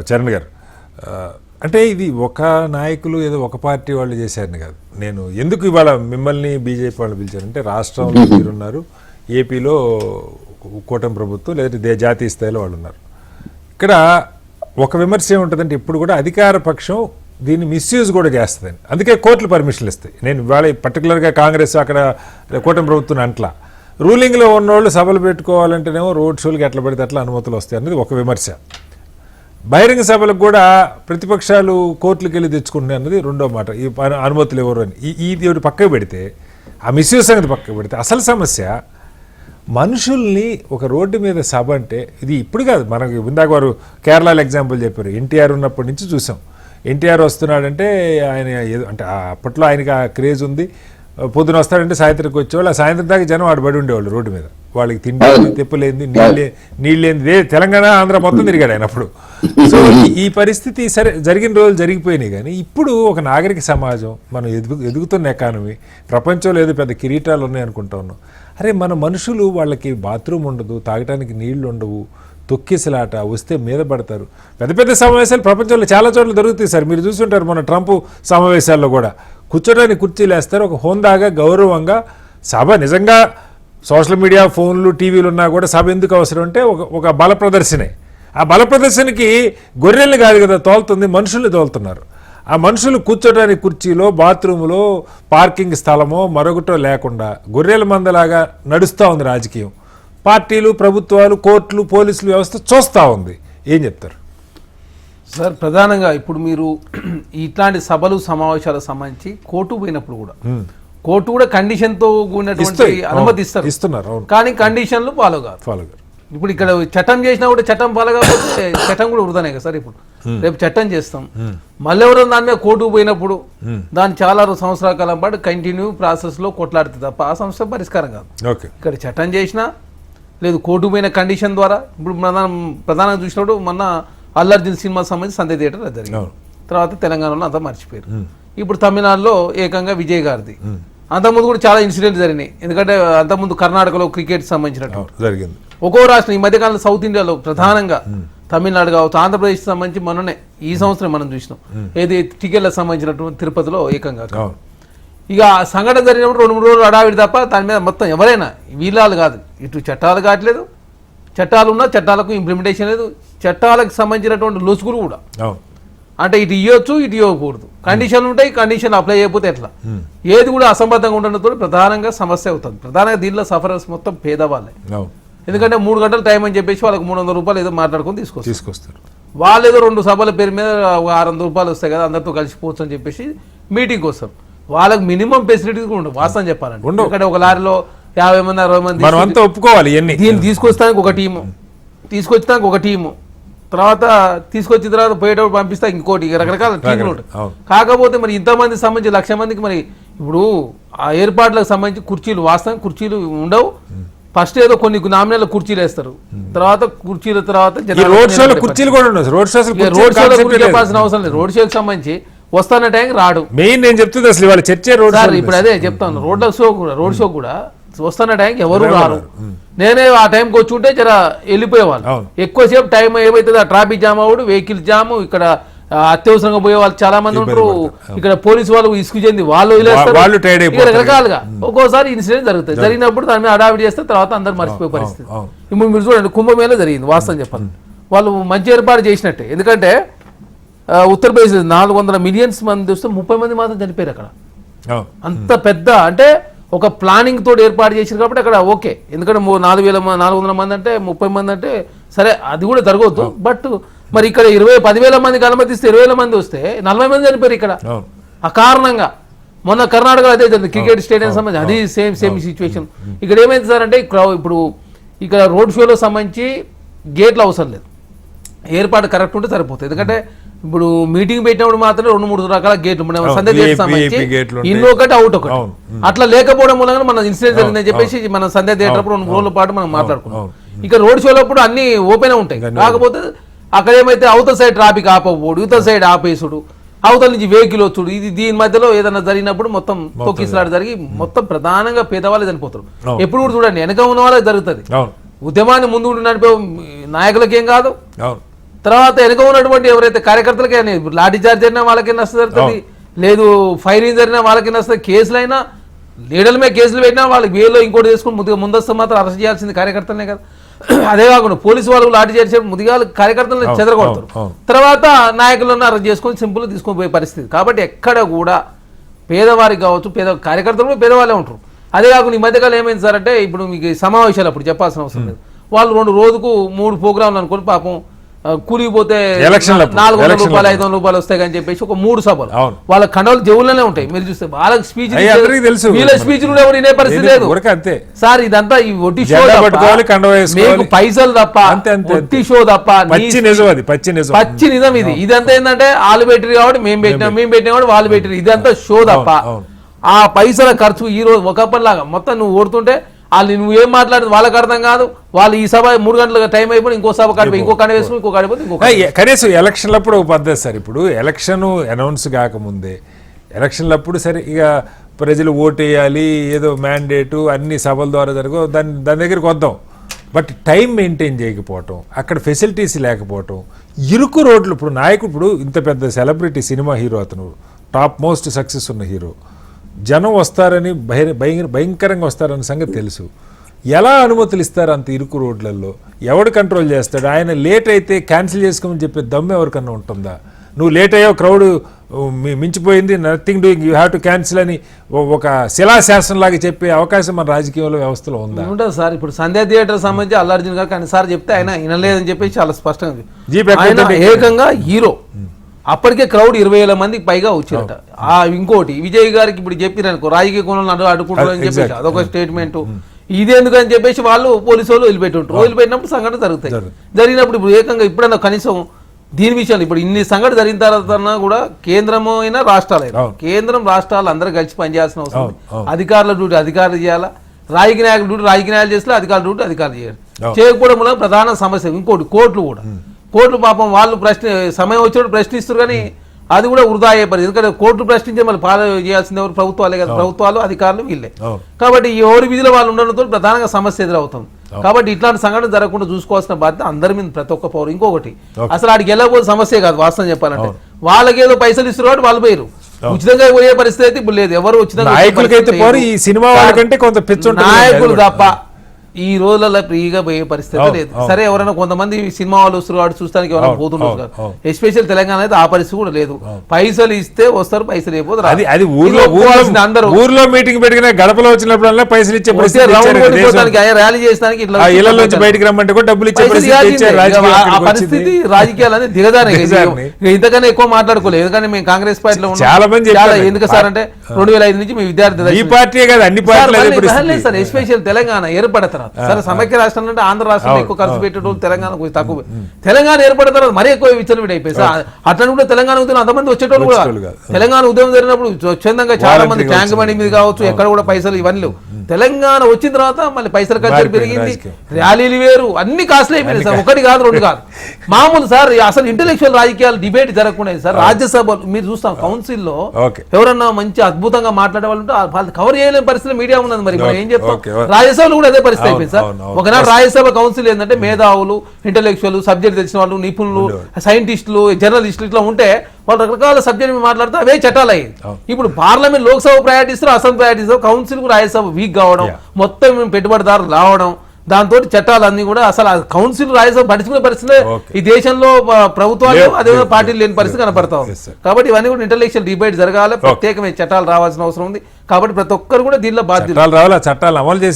చరణ్ గారు, అంటే ఇది ఒక నాయకులు ఏదో ఒక పార్టీ వాళ్ళు చేశారని కాదు. నేను ఎందుకు ఇవాళ మిమ్మల్ని బీజేపీ వాళ్ళు పిలిచారంటే, రాష్ట్రంలో మీరున్నారు, ఏపీలో కూటమి ప్రభుత్వం లేదా జాతీయ స్థాయిలో వాళ్ళు ఉన్నారు. ఇక్కడ ఒక విమర్శ ఏముంటుందంటే, ఇప్పుడు కూడా అధికార పక్షం దీన్ని మిస్యూజ్ కూడా చేస్తుందని, అందుకే కోర్టులు పర్మిషన్లు ఇస్తాయి. నేను ఇవాళ పర్టికులర్గా కాంగ్రెస్ అక్కడ కూటమి ప్రభుత్వం అంట్లా, రూలింగ్లో ఉన్నోళ్ళు సభలు పెట్టుకోవాలంటేనేమో రోడ్ షోలకి ఎట్లా పడితే అట్లా అనుమతులు వస్తాయి అనేది ఒక విమర్శ. బహిరంగ సభలకు కూడా ప్రతిపక్షాలు కోర్టులకు వెళ్ళి తెచ్చుకుంటున్నాయి అన్నది రెండో మాట. ఈ అనుమతులు ఎవరు అని ఇది ఒకటి పక్కకు పెడితే, ఆ మిస్యూజ్ సంగతి పక్కకు పెడితే, అసలు సమస్య మనుషుల్ని ఒక రోడ్డు మీద సభ అంటే, ఇది ఇప్పుడు కాదు, మనకి ఇందాక వారు కేరళలో ఎగ్జాంపుల్ చెప్పారు. ఎన్టీఆర్ ఉన్నప్పటి నుంచి చూసాం. ఎన్టీఆర్ వస్తున్నాడంటే ఆయన ఏదో అంటే అప్పట్లో ఆయనకి ఆ క్రేజ్ ఉంది. పొద్దున వస్తాడంటే సాయంత్రంకి వచ్చేవాళ్ళు, ఆ సాయంత్రం దాకా జనం ఆడబడి ఉండేవాళ్ళు రోడ్డు మీద. వాళ్ళకి తిండి తెప్పులేంది, నీళ్ళేంది, తెలంగాణ ఆంధ్ర మొత్తం తిరిగాడు ఆయన అప్పుడు. సో ఈ పరిస్థితి సరే జరిగిన రోజులు జరిగిపోయినాయి. కానీ ఇప్పుడు ఒక నాగరిక సమాజం, మనం ఎదుగుతున్న ఎకానమీ, ప్రపంచంలో ఏదో పెద్ద కిరీటాలు ఉన్నాయి అనుకుంటా ఉన్నాం. అరే మన మనుషులు, వాళ్ళకి బాత్రూమ్ ఉండదు, తాగడానికి నీళ్లు ఉండవు, తొక్కిసలాట, వస్తే మీద పడతారు. పెద్ద పెద్ద సమావేశాలు ప్రపంచంలో చాలా చోట్ల దొరుకుతాయి సార్. మీరు చూస్తుంటారు, మన ట్రంప్ సమావేశాల్లో కూడా కూర్చోడానికి కుర్చీలు వేస్తారు. ఒక హోందాగా గౌరవంగా సభ. నిజంగా సోషల్ మీడియా, ఫోన్లు, టీవీలు ఉన్నా కూడా సభ ఎందుకు అవసరం అంటే ఒక బల ప్రదర్శనే. ఆ బల ప్రదర్శనకి గొర్రెల్ని కాదు కదా తోలుతుంది, మనుషుల్ని తోలుతున్నారు. ఆ మనుషులు కూర్చోడానికి కుర్చీలో, బాత్రూంలో, పార్కింగ్ స్థలమో మరొకటో లేకుండా గొర్రెల మందలాగా నడుస్తూ ఉంది రాజకీయం. పార్టీలు, ప్రభుత్వాలు, కోర్టులు, పోలీసులు వ్యవస్థ చూస్తూ ఉంది. ఏం చెప్తారు సార్? ప్రధానంగా ఇప్పుడు మీరు ఇట్లాంటి సభలు, సమావేశాలకు సంబంధించి కోర్టు పోయినప్పుడు కూడా కోర్టు కూడా కండిషన్తో కూడినటువంటి అనుమతి ఇస్తున్నారు. కానీ కండిషన్లు ఫాలో కాదు. ఇప్పుడు ఇక్కడ చట్టం చేసినా కూడా చట్టం ఫాలో కాకపోతే చట్టం కూడా వృధానే కదా సార్. ఇప్పుడు రేపు చట్టం చేస్తాం, మళ్ళీ ఎవరైనా దాని మీద కోర్టుకు పోయినప్పుడు దాన్ని చాలా సంవత్సరాల కాలం పాటు కంటిన్యూ ప్రాసెస్లో కొట్లాడుతుంది తప్ప ఆ సమస్య పరిష్కారం కాదు. ఇక్కడ చట్టం చేసినా లేదు, కోర్టు పోయిన కండిషన్ ద్వారా. ఇప్పుడు ప్రధానంగా చూసినప్పుడు మొన్న అల్లు అర్జున్ సినిమా సంబంధించి సంధ్య థియేటర్ జరిగింది. తర్వాత తెలంగాణలో అంతా మర్చిపోయారు. ఇప్పుడు తమిళనాడులో ఏకంగా విజయ్ గారిది. అంతకుముందు కూడా చాలా ఇన్సిడెంట్స్ జరిగినాయి. ఎందుకంటే అంతకుముందు కర్ణాటకలో క్రికెట్ సంబంధించినట్టు జరిగింది. ఒక్కో రాష్ట్రం, ఈ మధ్యకాలంలో సౌత్ ఇండియాలో ప్రధానంగా తమిళనాడు కావచ్చు, ఆంధ్రప్రదేశ్ సంబంధించి మననే ఈ సంవత్సరం మనం చూసినాం. ఏది టికెట్లకు సంబంధించినటువంటి తిరుపతిలో ఏకంగా. ఇక సంఘటన జరిగినప్పుడు 2-3 రోజులు అడావిడి తప్ప దాని మీద మొత్తం ఎవరైనా వీళ్ళాలు కాదు, ఇటు చట్టాలు కావట్లేదు, చట్టాలు ఉన్నా చట్టాలకు ఇంప్లిమెంటేషన్ లేదు, చట్టాలకు సంబంధించినటువంటి లొసుగులు కూడా. అంటే ఇటు ఇవ్వచ్చు, ఇటు ఇవ్వకూడదు, కండిషన్లు ఉంటాయి, కండిషన్లు అప్లై చేయకపోతే ఎట్లా, ఏది కూడా అసంబద్ధంగా ఉండడంతో ప్రధానంగా సమస్య అవుతుంది. ప్రధానంగా దీనిలో సఫరర్స్ మొత్తం పేదవాళ్ళే. ఎందుకంటే 3 గంటల టైం అని చెప్పేసి వాళ్ళకి 300 రూపాయలు ఏదో మాట్లాడుకొని తీసుకొస్తారు. వాళ్ళు ఏదో 2 సభల పేరు మీద 600 రూపాయలు వస్తాయి కదా, అందరితో కలిసిపోవచ్చు అని చెప్పేసి మీటింగ్కి వస్తారు. వాళ్ళకి మినిమం ఫెసిలిటీస్ కూడా ఉండవు వాస్తవం చెప్పాలంటే. ఎందుకంటే ఒక లారీలో 50 మంది 60 మంది ఒప్పుకోవాలి. దీన్ని తీసుకొస్తానికి ఒక టీము, తీసుకొచ్చడానికి ఒక టీము, తర్వాత తీసుకొచ్చిన తర్వాత పోయేటప్పుడు పంపిస్తా ఇంకోటి, రకరకాల టీములు ఉంటాయి. కాకపోతే మరి ఇంతమంది సంబంధించి 1,00,000 మందికి మరి ఇప్పుడు ఆ ఏర్పాట్లకు సంబంధించి కుర్చీలు, వాస్తవం కుర్చీలు ఉండవు. ఫస్ట్ ఏదో కొన్ని నామినల్ కుర్చీలు వేస్తారు, తర్వాత కుర్చీల తర్వాత రోడ్ షోలో కుర్చీలు కూడా ఉండవు. రోడ్ షోలో చెప్పాల్సిన అవసరం లేదు. రోడ్ షోకి సంబంధించి వస్తున్న టైం రాడు. మెయిన్ నేను చెప్తుంది అసలు ఇవాళ చర్చే రోడ్ షో. ఇప్పుడు అదే చెప్తాను, రోడ్ షో కూడా వస్తున్న టైంకి ఎవరు రారు. నేనే ఆ టైంకి వచ్చి ఉంటే జర వెళ్ళిపోయేవాళ్ళు. ఎక్కువసేపు టైం ఏమైతుంది, ఆ ట్రాఫిక్ జామ్ అవ్వడు, వెహికల్ జామ్, ఇక్కడ అత్యవసరంగా పోయే వాళ్ళు చాలా మంది ఉంటారు. ఇక్కడ పోలీసు వాళ్ళు ఇసుకు చెంది వాళ్ళు వదిలేస్తారు రకరకాలుగా. ఒక్కోసారి ఇన్సిడెంట్ జరుగుతుంది. జరిగినప్పుడు దాని మీద అడావిడి చేస్తే తర్వాత అందరు మర్చిపోయే పరిస్థితి. ఇప్పుడు మీరు చూడండి, కుంభమేళ జరిగింది. వాస్తవం చెప్పాలి, వాళ్ళు మంచి ఏర్పాటు చేసినట్టే. ఎందుకంటే ఉత్తరప్రదేశ్ 400 మిలియన్స్ మంది వస్తే 30 మంది మాత్రం చనిపోయారు అక్కడ. అంత పెద్ద అంటే ఒక ప్లానింగ్ తోటి ఏర్పాటు చేశారు కాబట్టి అక్కడ ఓకే. ఎందుకంటే 400 మంది అంటే 30 మంది అంటే సరే, అది కూడా జరగవద్దు. బట్ మరి ఇక్కడ 10,000 మందికి అనుమతిస్తే 20,000 మంది వస్తే 40 మంది చనిపోయారు ఇక్కడ. ఆ కారణంగా మొన్న కర్ణాటకలో అదే జరిగింది, క్రికెట్ స్టేడియం సంబంధించి అది సేమ్ సిచ్యువేషన్. ఇక్కడ ఏమైంది సార్ అంటే, ఇప్పుడు ఇక్కడ రోడ్ షోలో సంబంధించి గేట్లు అవసరం లేదు, ఏర్పాటు కరెక్ట్ ఉంటే సరిపోతుంది. ఎందుకంటే ఇప్పుడు మీటింగ్ పెట్టినప్పుడు మాత్రమే 2-3 రకాల గేట్లు, సంధ్య థియేటర్ సంబంధించి ఇల్లు ఒకటి, అవుట్ ఒకటి, అట్లా లేకపోవడం మూలంగా మన ఇన్సిడెంట్ జరిగిందని చెప్పేసి మన సంధ్య థియేటర్ 2 రోజుల పాటు మనం మాట్లాడుకున్నాం. ఇక రోడ్ షోలో అప్పుడు అన్ని ఓపెన్ ఉంటాయి. కాకపోతే అక్కడ ఏమైతే అవతల సైడ్ ట్రాఫిక్ ఆపకపోడు, ఇవతల సైడ్ ఆపేసుడు, అవతల నుంచి వెహికల్ వచ్చుడు, ఇది దీని మధ్యలో ఏదైనా జరిగినప్పుడు మొత్తం తొక్కిసలాట జరిగి మొత్తం ప్రధానంగా పేదవాళ్ళు చనిపోతారు. ఎప్పుడు కూడా చూడండి, వెనక ఉన్న వాళ్ళకి జరుగుతుంది. ఉద్యమాన్ని ముందు నడిపే నాయకులకేం కాదు, తర్వాత వెనుక ఉన్నటువంటి ఎవరైతే కార్యకర్తలకే ఇప్పుడు లాఠీ చార్జ్ అయినా వాళ్ళకి నష్టం జరుగుతుంది, లేదు ఫైరింగ్ జరిగినా వాళ్ళకి నష్టం, కేసులైనా లీడర్ల మీద కేసులు పెట్టినా వాళ్ళకి వేలో ఇంకోటి చేసుకుని ముందస్తు మాత్రం అరెస్ట్ చేయాల్సింది కార్యకర్తలనే కదా. అదే కాకుండా పోలీసు వాళ్ళు లాఠీ చేసే ముదిగా కార్యకర్తలను చెదరగొడతారు, తర్వాత నాయకులను అరెస్ట్ చేసుకొని సింపుల్ తీసుకొని పోయే పరిస్థితి. కాబట్టి ఎక్కడ కూడా పేదవారికి కావచ్చు, కార్యకర్తలు కూడా పేదవాళ్ళే ఉంటారు. అదే కాకుండా ఈ మధ్యకాలం ఏమైంది సార్ అంటే, ఇప్పుడు మీకు ఈ సమావేశాలు అప్పుడు చెప్పాల్సిన అవసరం లేదు, వాళ్ళు రోజుకు 3 ప్రోగ్రాంలు అనుకుని పాపం కూలిపోతే 400 రూపాయలు 500 రూపాయలు వస్తాయి అని చెప్పేసి ఒక 3 సభలు వాళ్ళ కండలు జవుల్లోనే ఉంటాయి. మీరు చూస్తే వాళ్ళకి స్పీచ్ వీళ్ళ స్పీచ్ కూడా ఎవరు వినే పరిస్థితి లేదు సార్. ఇదంతా ఈ ఒట్టి షో, మీకు పైసలు తప్ప ఒట్టి షో తప్ప, పచ్చి నిజం ఇది. ఇదంతా ఏంటంటే వాళ్ళు పెట్టిరు కాబట్టి మేము పెట్టినా కాబట్టి వాళ్ళు పెట్టిరు, ఇదంతా షో తప్ప. ఆ పైసల ఖర్చు ఈ రోజు ఒకప్పటిలాగా మొత్తం నువ్వు ఓడుతుంటే వాళ్ళు నువ్వేం మాట్లాడదు వాళ్ళకి అర్థం కాదు. వాళ్ళు ఈ సభ 3 గంటలకు టైం అయిపోయి ఇంకో సభ కాడిపోయి ఇంకో కాడ వేసుకుని ఇంకో కాడిపోతే ఇంకో కనీసం ఎలక్షన్లప్పుడు ఒక పద్ధతి సార్. ఇప్పుడు ఎలక్షన్ అనౌన్స్ కాకముందే ఎలక్షన్లప్పుడు సరే ఇక ప్రజలు ఓటేయాలి, ఏదో మ్యాండేటు అన్ని సభల ద్వారా జరగవు, దాని దగ్గరికి వద్దాం. బట్ టైం మెయింటైన్ చేయకపోవటం, అక్కడ ఫెసిలిటీస్ లేకపోవటం, ఇరుకు రోడ్లు. ఇప్పుడు నాయకుడు, ఇప్పుడు ఇంత పెద్ద సెలబ్రిటీ సినిమా హీరో, అతను టాప్ మోస్ట్ సక్సెస్ ఉన్న హీరో, జనం వస్తారని భయంకరంగా వస్తారన్న సంగతి తెలుసు. ఎలా అనుమతులు ఇస్తారు అంత ఇరుకు రోడ్లలో? ఎవడు కంట్రోల్ చేస్తాడు? ఆయన లేట్ అయితే క్యాన్సిల్ చేసుకోమని చెప్పే దమ్ము ఎవరికన్నా ఉంటుందా? నువ్వు లేట్ అయ్యావు, క్రౌడ్ మించిపోయింది, nothing doing, you have to cancel అని ఒక శిలాశాసనం లాగా చెప్పే అవకాశం మన రాజకీయంలో వ్యవస్థలో ఉందా? ఉంటుంది సార్. ఇప్పుడు సంధ్యా థియేటర్ సంబంధించి అల్లార్జున్ గారు అన్నిసార్లు చెప్తే ఆయన వినలేదని చెప్పి చాలా స్పష్టంగా ఏకంగా హీరో అప్పటికే క్రౌడ్ 20,000 మందికి పైగా వచ్చారట. ఇంకోటి విజయ్ గారికి ఇప్పుడు చెప్పిరనుకో రాజకీయ కోణంలో అడుకుంటారని చెప్పేసి అదొక స్టేట్మెంట్. ఇది ఎందుకని చెప్పేసి వాళ్ళు పోలీసు వాళ్ళు వదిలిపెట్టుంటారు. వదిలిపెట్టినప్పుడు సంఘటన జరుగుతాయి. జరిగినప్పుడు ఇప్పుడు ఏకంగా ఇప్పుడన్నా కనీసం దీని విషయంలో ఇప్పుడు ఇన్ని సంఘటన జరిగిన తర్వాత కూడా కేంద్రం అయినా రాష్ట్రాలు కేంద్రం రాష్ట్రాలు అందరూ కలిసి పనిచేయాల్సిన అవసరం ఉంది. అధికారుల డ్యూటీ అధికారులు చేయాలా, రాజకీయ నాయకుల డ్యూటీ రాజకీయ నాయకులు చేస్తే అధికారుల డ్యూటీ అధికారులు చేయాలి. చేయకపోవడం వల్ల ప్రధాన సమస్య. ఇంకోటి కోర్టులు పాపం వాళ్ళు సమయం వచ్చినప్పుడు ప్రశ్నిస్తారు, కానీ అది కూడా వృధా అయ్యే పరిస్థితి. ఎందుకంటే కోర్టులు ప్రశ్నించే మళ్ళీ చేయాల్సింది ఎవరు? ప్రభుత్వాలే కదా. ప్రభుత్వాలు అధికారులు వీళ్ళే. కాబట్టి ఎవరి విధిలో వాళ్ళు ఉండడంతో ప్రధానంగా సమస్య ఎదురవుతుంది. కాబట్టి ఇట్లాంటి సంఘటన జరగకుండా చూసుకోవాల్సిన బాధ్యత అందరి మీద, ప్రతి ఒక్క పౌరు. ఇంకొకటి, అసలు ఆడికి వెళ్ళకపోతే సమస్య కాదు వాస్తవం చెప్పాలంటే. వాళ్ళకి ఏదో పైసలు ఇస్తారు కాబట్టి వాళ్ళు పోయారు. ఉచితంగా పోయే పరిస్థితి అయితే ఇప్పుడు లేదు. ఎవరు ఉచితంగా నాయకులు తప్ప ఈ రోజులలో ఫ్రీగా పోయే పరిస్థితి లేదు. సరే ఎవరైనా కొంతమంది సినిమా వాళ్ళు వస్తారు వాడు చూస్తానికి ఎవరైనా పోతున్నారు కదా, ఎస్పెషల్ తెలంగాణ అయితే ఆ పరిస్థితి కూడా లేదు. పైసలు ఇస్తే వస్తారు, పైసలు అయిపోతారు. అందరూ ఊర్లో మీటింగ్ పెట్టిన గడపలో వచ్చినప్పుడు పైసలు ఇచ్చే ర్యాలీ చేస్తానికి ఇట్లా బయటకు రమ్మంటే కూడా డబ్బులు ఇచ్చే ఆ పరిస్థితి రాజకీయాలు అనేది దిగదానే. ఇంతకన్నా ఎక్కువ మాట్లాడుకోలేదు. ఎందుకంటే మేము కాంగ్రెస్ పార్టీలో చాలా మంది ఎందుకు సార్ అంటే 2005 నుంచి మీ విద్యార్థి ఈ పార్టీ కాదు అన్ని పార్టీలు సార్, ఎస్పెషల్ తెలంగాణ ఏర్పడతారు. సరే సమైక్య రాష్ట్రం అంటే ఆంధ్ర రాష్ట్రంలో ఎక్కువ ఖర్చు పెట్టేటోళ్ళు, తెలంగాణ కొంచెం తక్కువ. తెలంగాణ ఏర్పడిన తర్వాత మరీ ఎక్కువ విచ్చలవిడి అయిపోయి సార్. అట్లా కూడా తెలంగాణ ఉద్యమం అంతమంది వచ్చేటోళ్ళు కూడా. తెలంగాణ ఉద్యమం జరిగినప్పుడు స్వచ్ఛందంగా చాలా మంది ట్యాంక్ బండి మీద కావచ్చు, ఎక్కడ కూడా పైసలు ఇవన్నీ. తెలంగాణ వచ్చిన తర్వాత మళ్ళీ పైసల ఖర్చు పెరిగింది, ర్యాలీలు వేరు, అన్ని కాస్ట్లీ అయిపోయింది సార్. ఒకటి కాదు, రెండు కాదు, మామూలు సార్. అసలు ఇంటెలెక్చువల్ రాజకీయాలు డిబేట్ జరగకుండా సార్ రాజ్యసభ మీరు చూస్తాం, కౌన్సిల్లో ఎవరన్నా మంచి అద్భుతంగా మాట్లాడే వాళ్ళు ఉంటే వాళ్ళు కవర్ చేయలేని పరిస్థితి మీడియా ఉన్నది. మరి మనం ఏం చెప్తాం? రాజ్యసభలో కూడా అదే పరిస్థితి అయిపోయింది సార్. ఒకనాడు రాజ్యసభ కౌన్సిల్ ఏంటంటే మేధావులు, ఇంటెలెక్చువల్, సబ్జెక్ట్ తెలిసిన వాళ్ళు, నిపుణులు, సైంటిస్టులు, జర్నలిస్టులు ఇట్లా ఉంటే వాళ్ళు రకరకాల సబ్జెక్ట్ మాట్లాడితే అవే చట్టాలు అయ్యాయి. ఇప్పుడు పార్లమెంట్ లోక్సభ ప్రయారిటీస్తారు, అసెంబ్లీ ప్రయారిటీస్తారు, కౌన్సిల్ కూడా రాజ్యసభ వీక్ కావడం, మొత్తం పెట్టుబడిదారులు రావడం, దాంతో చట్టాలన్నీ కూడా అసలు కౌన్సిల్ రాజ్యసభ పడుచుకునే పరిస్థితి ఈ దేశంలో ప్రభుత్వాలు అదే పార్టీలు లేని పరిస్థితి కనపడతాం. కాబట్టి ఇవన్నీ కూడా ఇంటెలెక్చువల్ డిబేట్ జరగాలి, ప్రత్యేకమైన చట్టాలు రావాల్సిన అవసరం ఉంది. కాబట్టి ప్రతి ఒక్కరు కూడా దీనిలో బాధ్యత చట్టాలు అమలు చేసి